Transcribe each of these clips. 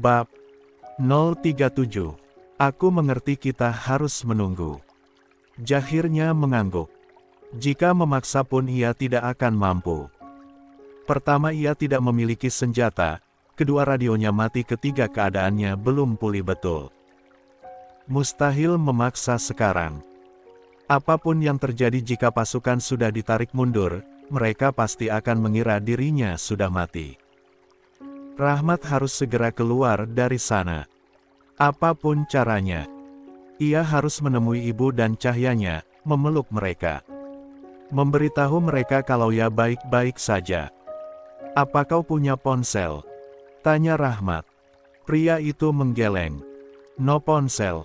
Bab 037. Aku mengerti kita harus menunggu. Jahirnya mengangguk. Jika memaksa pun ia tidak akan mampu. Pertama, ia tidak memiliki senjata. Kedua, radionya mati. Ketiga, keadaannya belum pulih betul. Mustahil memaksa sekarang. Apapun yang terjadi jika pasukan sudah ditarik mundur, mereka pasti akan mengira dirinya sudah mati. Rahmat harus segera keluar dari sana. Apapun caranya. Ia harus menemui ibu dan Cahyanya, memeluk mereka. Memberitahu mereka kalau ia baik-baik saja. "Apa kau punya ponsel?" tanya Rahmat. Pria itu menggeleng. "No ponsel."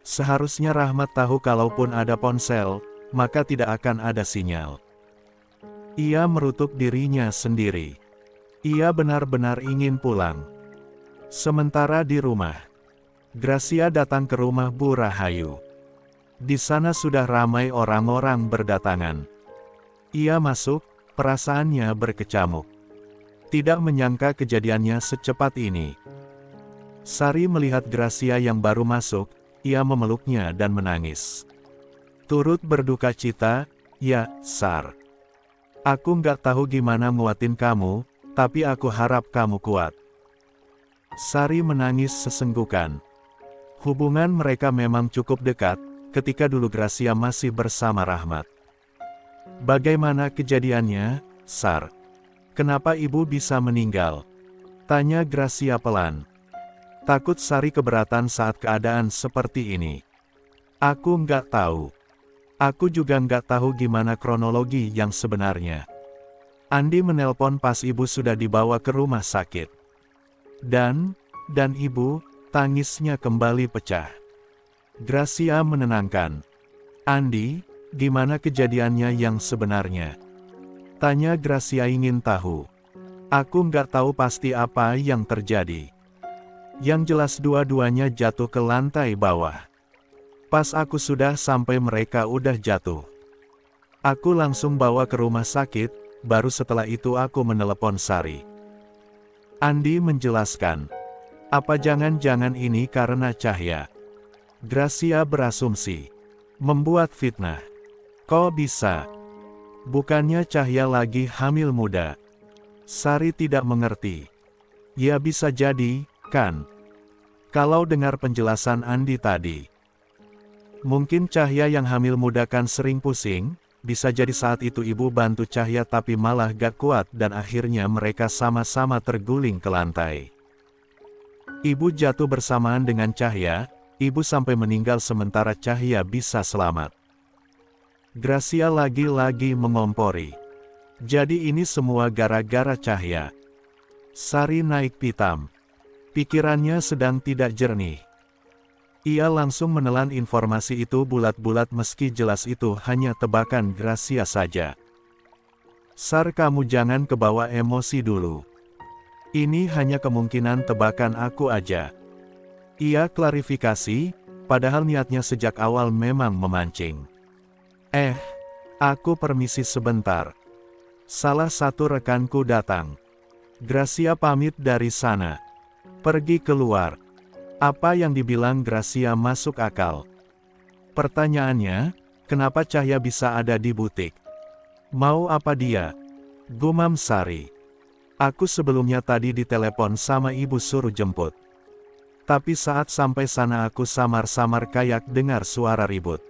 Seharusnya Rahmat tahu kalaupun ada ponsel, maka tidak akan ada sinyal. Ia merutuk dirinya sendiri. Ia benar-benar ingin pulang. Sementara di rumah, Gracia datang ke rumah Bu Rahayu. Di sana sudah ramai orang-orang berdatangan. Ia masuk, perasaannya berkecamuk. Tidak menyangka kejadiannya secepat ini. Sari melihat Gracia yang baru masuk, ia memeluknya dan menangis. Turut berduka cita, "Ya, Sar. Aku nggak tahu gimana nguatin kamu, tapi aku harap kamu kuat." Sari menangis sesenggukan. Hubungan mereka memang cukup dekat, ketika dulu Gracia masih bersama Rahmat. "Bagaimana kejadiannya, Sar? Kenapa ibu bisa meninggal?" tanya Gracia pelan. Takut Sari keberatan saat keadaan seperti ini. "Aku nggak tahu. Aku juga nggak tahu gimana kronologi yang sebenarnya. Andi menelpon pas ibu sudah dibawa ke rumah sakit. Dan ibu," tangisnya kembali pecah. Gracia menenangkan. "Andi, gimana kejadiannya yang sebenarnya?" tanya Gracia ingin tahu. "Aku nggak tahu pasti apa yang terjadi. Yang jelas dua-duanya jatuh ke lantai bawah. Pas aku sudah sampai mereka udah jatuh. Aku langsung bawa ke rumah sakit, baru setelah itu aku menelepon Sari." Andi menjelaskan. "Apa jangan-jangan ini karena Cahya?" Gracia berasumsi. "Membuat fitnah. Kok bisa? Bukannya Cahya lagi hamil muda?" Sari tidak mengerti. "Ya bisa jadi, kan? Kalau dengar penjelasan Andi tadi. Mungkin Cahya yang hamil muda kan sering pusing, bisa jadi saat itu ibu bantu Cahya tapi malah gak kuat dan akhirnya mereka sama-sama terguling ke lantai. Ibu jatuh bersamaan dengan Cahya, ibu sampai meninggal sementara Cahya bisa selamat." Gracia lagi-lagi mengompori. "Jadi ini semua gara-gara Cahya?" Sari naik pitam. Pikirannya sedang tidak jernih. Ia langsung menelan informasi itu bulat-bulat meski jelas itu hanya tebakan Gracia saja. "Sar, kamu jangan kebawa emosi dulu. Ini hanya kemungkinan tebakan aku aja." Ia klarifikasi, padahal niatnya sejak awal memang memancing. Aku permisi sebentar. Salah satu rekanku datang." Gracia pamit dari sana. Pergi keluar. Apa yang dibilang Gracia masuk akal. Pertanyaannya, kenapa Cahya bisa ada di butik? Mau apa dia? Gumam Sari. "Aku sebelumnya tadi ditelepon sama ibu suruh jemput. Tapi saat sampai sana aku samar-samar kayak dengar suara ribut.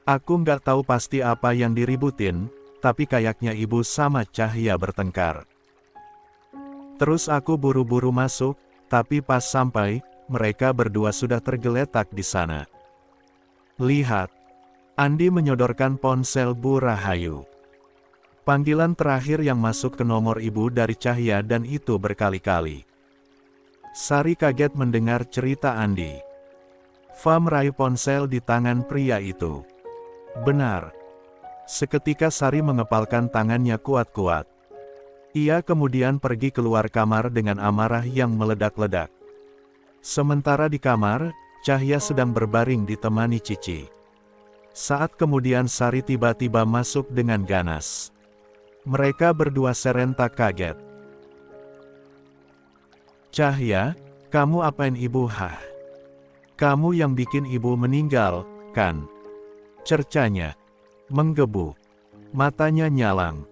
Aku nggak tahu pasti apa yang diributin, tapi kayaknya ibu sama Cahya bertengkar. Terus aku buru-buru masuk, tapi pas sampai, mereka berdua sudah tergeletak di sana." Lihat. Andi menyodorkan ponsel Bu Rahayu. Panggilan terakhir yang masuk ke nomor ibu dari Cahya dan itu berkali-kali. Sari kaget mendengar cerita Andi. Fa meraih ponsel di tangan pria itu. Benar. Seketika Sari mengepalkan tangannya kuat-kuat. Ia kemudian pergi keluar kamar dengan amarah yang meledak-ledak. Sementara di kamar, Cahya sedang berbaring ditemani Cici. Saat kemudian Sari tiba-tiba masuk dengan ganas. Mereka berdua serentak kaget. "Cahya, Kamu apain ibu? Hah? Kamu yang bikin ibu meninggal, kan? Cercanya menggebu. Matanya nyalang.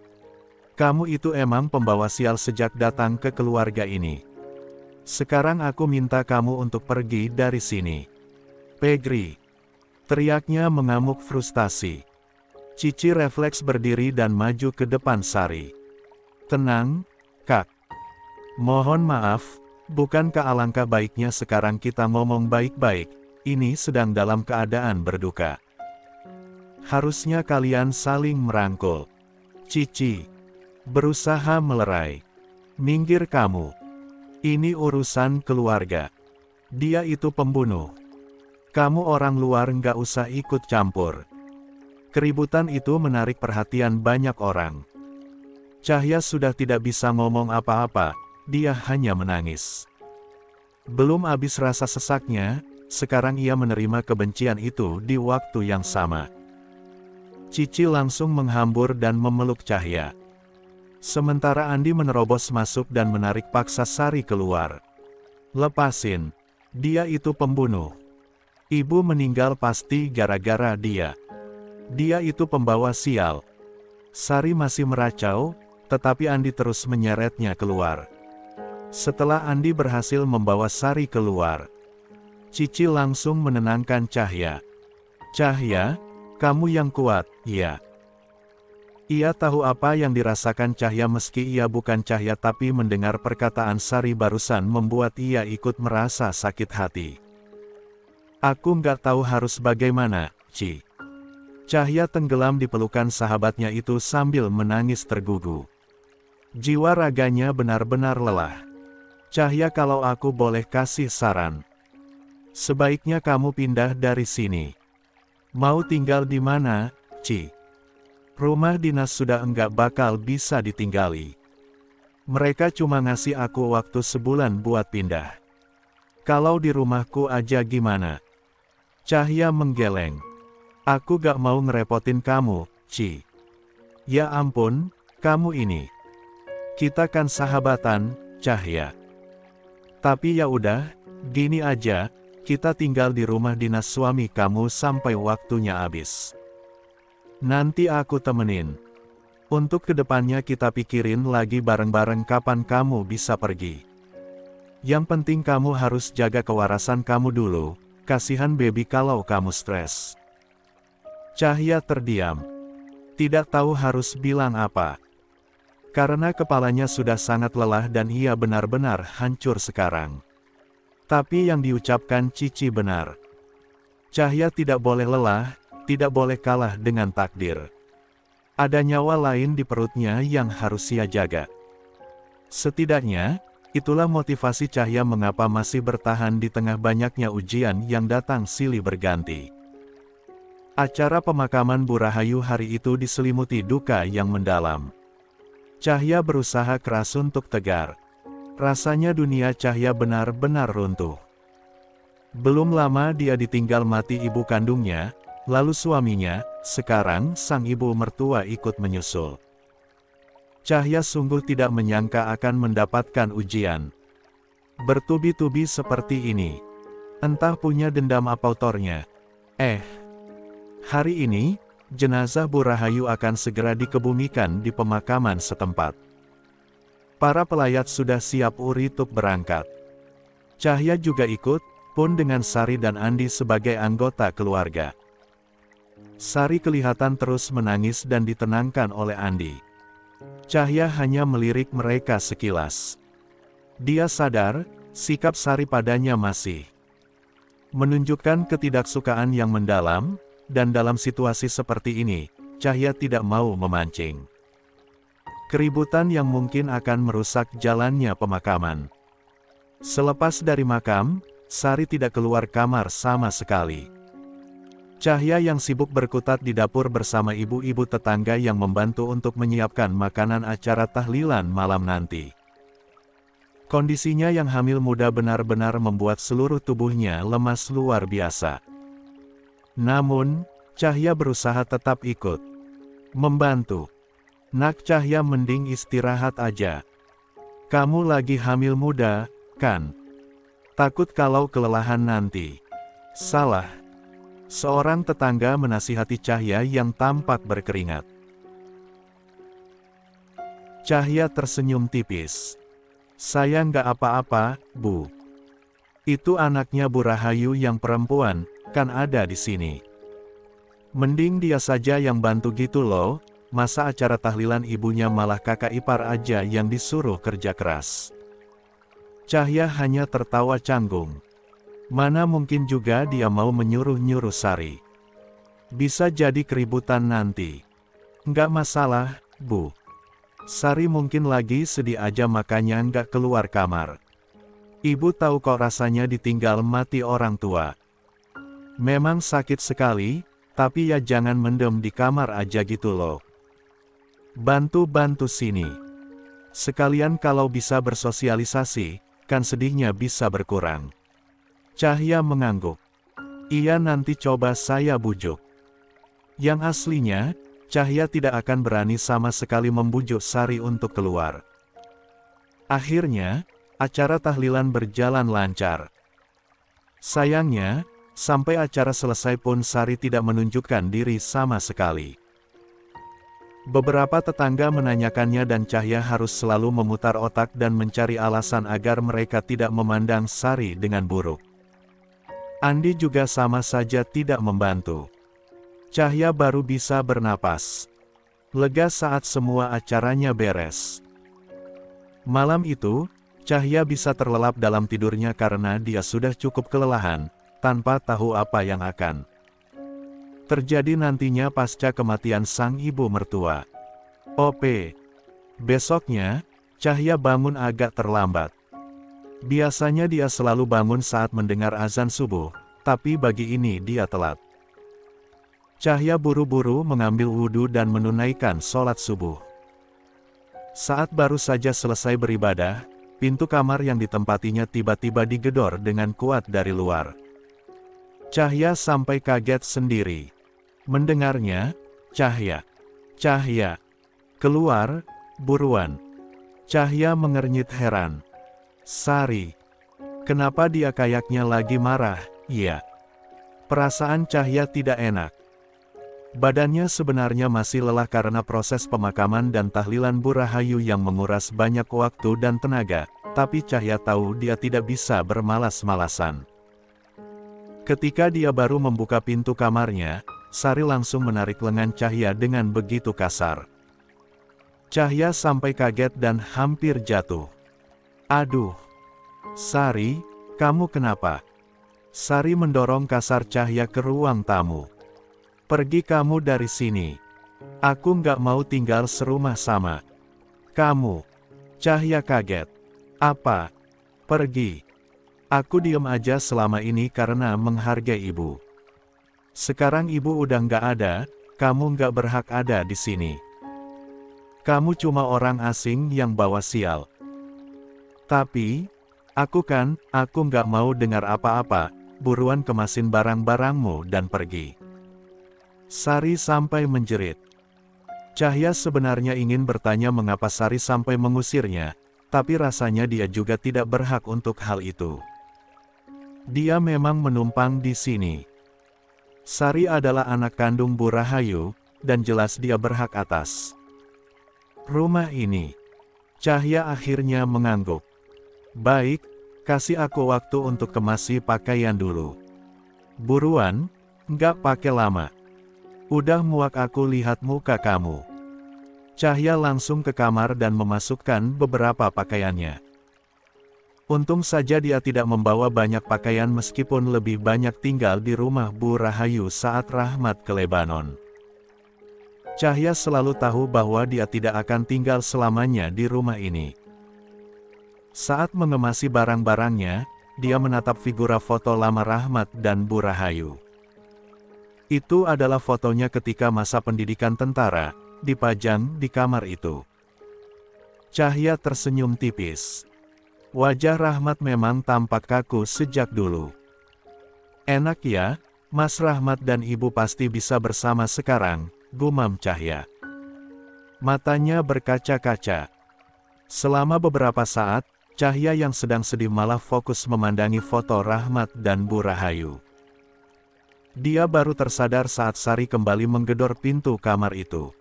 Kamu itu emang pembawa sial sejak datang ke keluarga ini. Sekarang aku minta kamu untuk pergi dari sini. Pegri. Teriaknya mengamuk frustasi. Cici refleks berdiri dan maju ke depan Sari. Tenang, Kak. Mohon maaf, bukankah alangkah baiknya sekarang kita ngomong baik-baik, ini sedang dalam keadaan berduka. Harusnya kalian saling merangkul. Cici berusaha melerai. Minggir kamu. Ini urusan keluarga. Dia itu pembunuh. Kamu orang luar nggak usah ikut campur. Keributan itu menarik perhatian banyak orang. Cahya sudah tidak bisa ngomong apa-apa, dia hanya menangis. Belum habis rasa sesaknya, sekarang ia menerima kebencian itu di waktu yang sama. Cici langsung menghambur dan memeluk Cahya. Sementara Andi menerobos masuk dan menarik paksa Sari keluar. Lepasin, dia itu pembunuh. Ibu meninggal pasti gara-gara dia. Dia itu pembawa sial. Sari masih meracau, tetapi Andi terus menyeretnya keluar. Setelah Andi berhasil membawa Sari keluar, Cici langsung menenangkan Cahya. Cahya, kamu yang kuat, ya. Ia tahu apa yang dirasakan Cahya meski ia bukan Cahya, tapi mendengar perkataan Sari barusan membuat ia ikut merasa sakit hati. Aku nggak tahu harus bagaimana, Ci. Cahya tenggelam di pelukan sahabatnya itu sambil menangis tergugu. Jiwa raganya benar-benar lelah. Cahya, kalau aku boleh kasih saran, sebaiknya kamu pindah dari sini. Mau tinggal di mana, Ci? Rumah dinas sudah enggak bakal bisa ditinggali. Mereka cuma ngasih aku waktu sebulan buat pindah. Kalau di rumahku aja gimana? Cahya menggeleng. Aku gak mau ngerepotin kamu, Ci. Ya ampun, kamu ini. Kita kan sahabatan, Cahya. Tapi ya udah, gini aja. Kita tinggal di rumah dinas suami kamu sampai waktunya habis. Nanti aku temenin. Untuk kedepannya kita pikirin lagi bareng-bareng kapan kamu bisa pergi. Yang penting kamu harus jaga kewarasan kamu dulu, kasihan baby kalau kamu stres. Cahya terdiam. Tidak tahu harus bilang apa. Karena kepalanya sudah sangat lelah dan ia benar-benar hancur sekarang. Tapi yang diucapkan Cici benar. Cahya tidak boleh lelah, tidak boleh kalah dengan takdir. Ada nyawa lain di perutnya yang harus ia jaga. Setidaknya, itulah motivasi Cahya mengapa masih bertahan di tengah banyaknya ujian yang datang silih berganti. Acara pemakaman Bu Rahayu hari itu diselimuti duka yang mendalam. Cahya berusaha keras untuk tegar. Rasanya dunia Cahya benar-benar runtuh. Belum lama dia ditinggal mati ibu kandungnya, lalu suaminya, sekarang sang ibu mertua ikut menyusul. Cahya sungguh tidak menyangka akan mendapatkan ujian bertubi-tubi seperti ini. Entah punya dendam apa autornya. Hari ini, jenazah Bu Rahayu akan segera dikebumikan di pemakaman setempat. Para pelayat sudah siap untuk berangkat. Cahya juga ikut, pun dengan Sari dan Andi sebagai anggota keluarga. Sari kelihatan terus menangis dan ditenangkan oleh Andi. Cahya hanya melirik mereka sekilas. Dia sadar, sikap Sari padanya masih menunjukkan ketidaksukaan yang mendalam, dan dalam situasi seperti ini, Cahya tidak mau memancing keributan yang mungkin akan merusak jalannya pemakaman. Selepas dari makam, Sari tidak keluar kamar sama sekali. Cahya yang sibuk berkutat di dapur bersama ibu-ibu tetangga yang membantu untuk menyiapkan makanan acara tahlilan malam nanti. Kondisinya yang hamil muda benar-benar membuat seluruh tubuhnya lemas luar biasa. Namun, Cahya berusaha tetap ikut membantu. Nak Cahya, mending istirahat aja. Kamu lagi hamil muda, kan? Takut kalau kelelahan nanti. Salah. Seorang tetangga menasihati Cahya yang tampak berkeringat. Cahya tersenyum tipis. Saya nggak apa-apa, Bu. Itu anaknya Bu Rahayu yang perempuan, kan ada di sini. Mending dia saja yang bantu gitu loh, masa acara tahlilan ibunya malah kakak ipar aja yang disuruh kerja keras. Cahya hanya tertawa canggung. Mana mungkin juga dia mau menyuruh-nyuruh Sari. Bisa jadi keributan nanti. Nggak masalah, Bu. Sari mungkin lagi sedih aja makanya nggak keluar kamar. Ibu tahu kok rasanya ditinggal mati orang tua. Memang sakit sekali, tapi ya jangan mendem di kamar aja gitu loh. Bantu-bantu sini. Sekalian kalau bisa bersosialisasi, kan sedihnya bisa berkurang. Cahya mengangguk. Iya nanti coba saya bujuk. Yang aslinya, Cahya tidak akan berani sama sekali membujuk Sari untuk keluar. Akhirnya, acara tahlilan berjalan lancar. Sayangnya, sampai acara selesai pun Sari tidak menunjukkan diri sama sekali. Beberapa tetangga menanyakannya dan Cahya harus selalu memutar otak dan mencari alasan agar mereka tidak memandang Sari dengan buruk. Andi juga sama saja tidak membantu. Cahya baru bisa bernapas lega saat semua acaranya beres. Malam itu, Cahya bisa terlelap dalam tidurnya karena dia sudah cukup kelelahan, tanpa tahu apa yang akan terjadi nantinya pasca kematian sang ibu mertua. Besoknya, Cahya bangun agak terlambat. Biasanya dia selalu bangun saat mendengar azan subuh, tapi pagi ini dia telat. Cahya buru-buru mengambil wudhu dan menunaikan sholat subuh. Saat baru saja selesai beribadah, pintu kamar yang ditempatinya tiba-tiba digedor dengan kuat dari luar. Cahya sampai kaget sendiri. Mendengarnya, Cahya, keluar, buruan. Cahya mengernyit heran. Sari, kenapa dia kayaknya lagi marah, ya? Perasaan Cahya tidak enak. Badannya sebenarnya masih lelah karena proses pemakaman dan tahlilan Bu Rahayu yang menguras banyak waktu dan tenaga, tapi Cahya tahu dia tidak bisa bermalas-malasan. Ketika dia baru membuka pintu kamarnya, Sari langsung menarik lengan Cahya dengan begitu kasar. Cahya sampai kaget dan hampir jatuh. Aduh, Sari, kamu kenapa? Sari mendorong kasar Cahya ke ruang tamu. Pergi kamu dari sini. Aku nggak mau tinggal serumah sama kamu. Cahya kaget. Apa? Pergi. Aku diam aja selama ini karena menghargai ibu. Sekarang ibu udah nggak ada, kamu nggak berhak ada di sini. Kamu cuma orang asing yang bawa sial. Tapi, aku nggak mau dengar apa-apa, buruan kemasin barang-barangmu dan pergi. Sari sampai menjerit. Cahya sebenarnya ingin bertanya mengapa Sari sampai mengusirnya, tapi rasanya dia juga tidak berhak untuk hal itu. Dia memang menumpang di sini. Sari adalah anak kandung Bu Rahayu, dan jelas dia berhak atas rumah ini. Cahya akhirnya mengangguk. Baik, kasih aku waktu untuk kemasi pakaian dulu. Buruan, nggak pakai lama. Udah muak aku lihat muka kamu. Cahya langsung ke kamar dan memasukkan beberapa pakaiannya. Untung saja dia tidak membawa banyak pakaian meskipun lebih banyak tinggal di rumah Bu Rahayu saat Rahmat ke Lebanon. Cahya selalu tahu bahwa dia tidak akan tinggal selamanya di rumah ini. Saat mengemasi barang-barangnya, dia menatap figura foto lama Rahmat dan Bu Rahayu. Itu adalah fotonya ketika masa pendidikan tentara, dipajang di kamar itu. Cahya tersenyum tipis. Wajah Rahmat memang tampak kaku sejak dulu. Enak ya, Mas Rahmat dan Ibu pasti bisa bersama sekarang, gumam Cahya. Matanya berkaca-kaca. Selama beberapa saat, Cahya yang sedang sedih malah fokus memandangi foto Rahmat dan Bu Rahayu. Dia baru tersadar saat Sari kembali menggedor pintu kamar itu.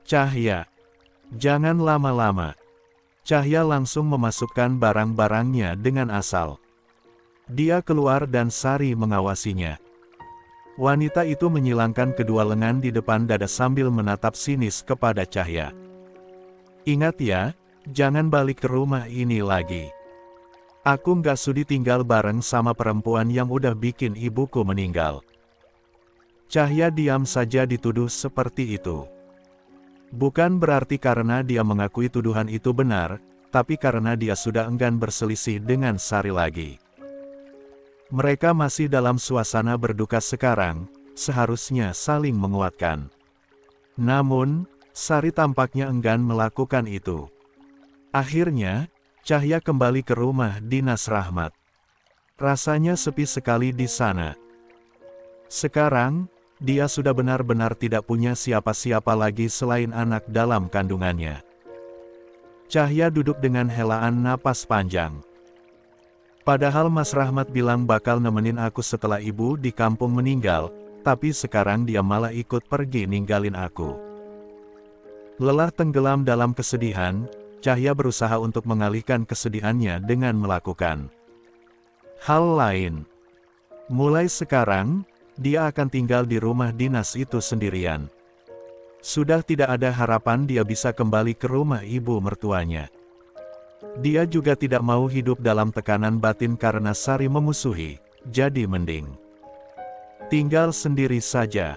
"Cahya, jangan lama-lama." Cahya langsung memasukkan barang-barangnya dengan asal. Dia keluar dan Sari mengawasinya. Wanita itu menyilangkan kedua lengan di depan dada sambil menatap sinis kepada Cahya. "Ingat ya, jangan balik ke rumah ini lagi. Aku nggak sudi tinggal bareng sama perempuan yang udah bikin ibuku meninggal." Cahya diam saja dituduh seperti itu. Bukan berarti karena dia mengakui tuduhan itu benar, tapi karena dia sudah enggan berselisih dengan Sari lagi. Mereka masih dalam suasana berduka sekarang, seharusnya saling menguatkan. Namun, Sari tampaknya enggan melakukan itu. Akhirnya, Cahya kembali ke rumah dinas Rahmat. Rasanya sepi sekali di sana. Sekarang, dia sudah benar-benar tidak punya siapa-siapa lagi selain anak dalam kandungannya. Cahya duduk dengan helaan napas panjang. "Padahal Mas Rahmat bilang bakal nemenin aku setelah ibu di kampung meninggal, tapi sekarang dia malah ikut pergi ninggalin aku." Lelah tenggelam dalam kesedihan, Cahya berusaha untuk mengalihkan kesedihannya dengan melakukan hal lain. Mulai sekarang, dia akan tinggal di rumah dinas itu sendirian. Sudah tidak ada harapan dia bisa kembali ke rumah ibu mertuanya. Dia juga tidak mau hidup dalam tekanan batin karena Sari memusuhi, jadi mending tinggal sendiri saja.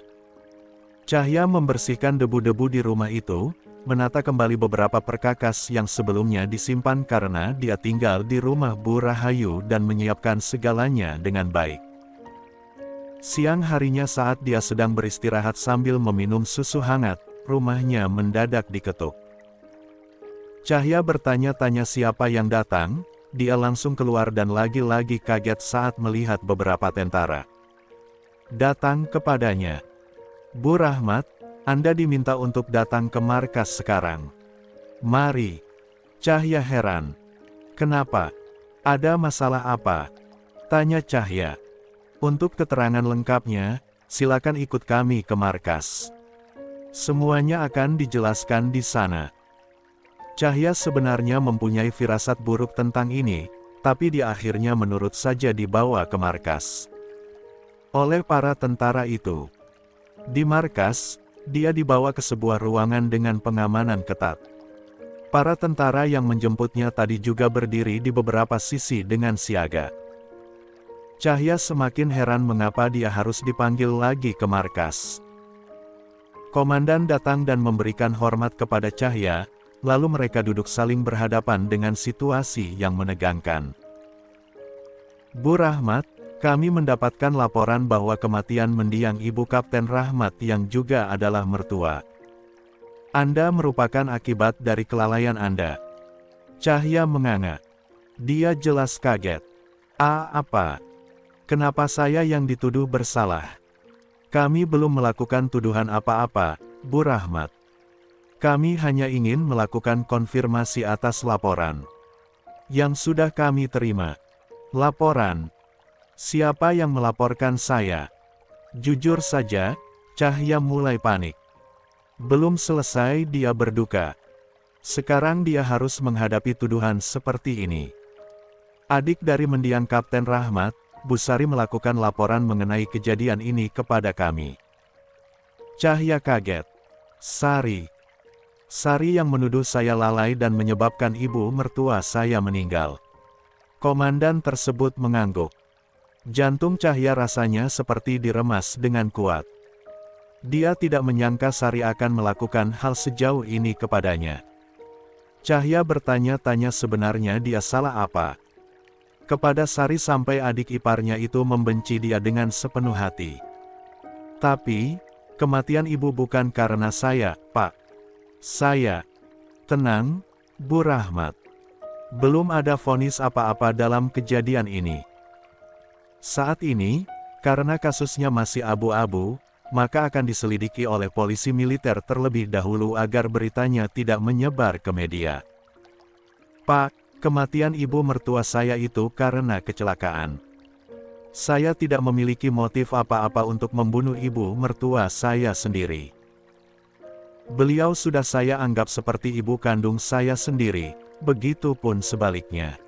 Cahya membersihkan debu-debu di rumah itu, menata kembali beberapa perkakas yang sebelumnya disimpan karena dia tinggal di rumah Bu Rahayu dan menyiapkan segalanya dengan baik. Siang harinya saat dia sedang beristirahat sambil meminum susu hangat, rumahnya mendadak diketuk. Cahya bertanya-tanya siapa yang datang, dia langsung keluar dan lagi-lagi kaget saat melihat beberapa tentara datang kepadanya. "Bu Rahmat, Anda diminta untuk datang ke markas sekarang." "Mari." Cahya heran. "Kenapa? Ada masalah apa?" tanya Cahya. "Untuk keterangan lengkapnya, silakan ikut kami ke markas. Semuanya akan dijelaskan di sana." Cahya sebenarnya mempunyai firasat buruk tentang ini, tapi dia akhirnya menurut saja dibawa ke markas oleh para tentara itu. Di markas, dia dibawa ke sebuah ruangan dengan pengamanan ketat. Para tentara yang menjemputnya tadi juga berdiri di beberapa sisi dengan siaga. Cahya semakin heran mengapa dia harus dipanggil lagi ke markas. Komandan datang dan memberikan hormat kepada Cahya, lalu mereka duduk saling berhadapan dengan situasi yang menegangkan. "Bu Rahmat, kami mendapatkan laporan bahwa kematian mendiang Ibu Kapten Rahmat yang juga adalah mertua Anda merupakan akibat dari kelalaian Anda." Cahya menganga. Dia jelas kaget. Apa? Kenapa saya yang dituduh bersalah?" "Kami belum melakukan tuduhan apa-apa, Bu Rahmat. Kami hanya ingin melakukan konfirmasi atas laporan yang sudah kami terima." "Laporan? Siapa yang melaporkan saya?" Jujur saja, Cahya mulai panik. Belum selesai dia berduka. Sekarang dia harus menghadapi tuduhan seperti ini. "Adik dari mendiang Kapten Rahmat, Bu Sari melakukan laporan mengenai kejadian ini kepada kami." Cahya kaget. Sari yang menuduh saya lalai dan menyebabkan ibu mertua saya meninggal." Komandan tersebut mengangguk. Jantung Cahya rasanya seperti diremas dengan kuat. Dia tidak menyangka Sari akan melakukan hal sejauh ini kepadanya. Cahya bertanya-tanya sebenarnya dia salah apa kepada Sari sampai adik iparnya itu membenci dia dengan sepenuh hati. "Tapi, kematian ibu bukan karena saya, Pak. Tenang, Bu Rahmat. Belum ada vonis apa-apa dalam kejadian ini. Saat ini, karena kasusnya masih abu-abu, maka akan diselidiki oleh polisi militer terlebih dahulu agar beritanya tidak menyebar ke media." Pak, kematian ibu mertua saya itu karena kecelakaan. Saya tidak memiliki motif apa-apa untuk membunuh ibu mertua saya sendiri. Beliau sudah saya anggap seperti ibu kandung saya sendiri, begitu pun sebaliknya.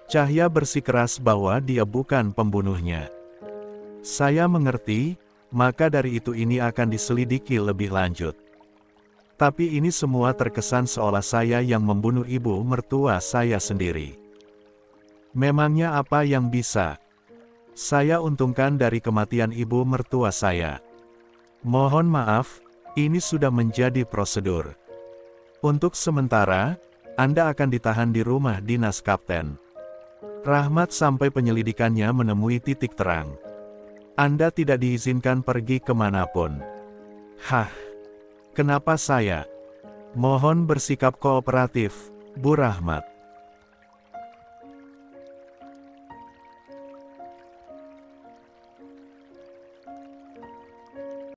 Cahya bersikeras bahwa dia bukan pembunuhnya. Saya mengerti, maka dari itu ini akan diselidiki lebih lanjut. Tapi ini semua terkesan seolah saya yang membunuh ibu mertua saya sendiri. Memangnya apa yang bisa saya untungkan dari kematian ibu mertua saya? Mohon maaf, ini sudah menjadi prosedur. Untuk sementara, Anda akan ditahan di rumah dinas Kapten Rahmat sampai penyelidikannya menemui titik terang. Anda tidak diizinkan pergi kemanapun. Hah? Kenapa saya? Mohon bersikap kooperatif, Bu Rahmat.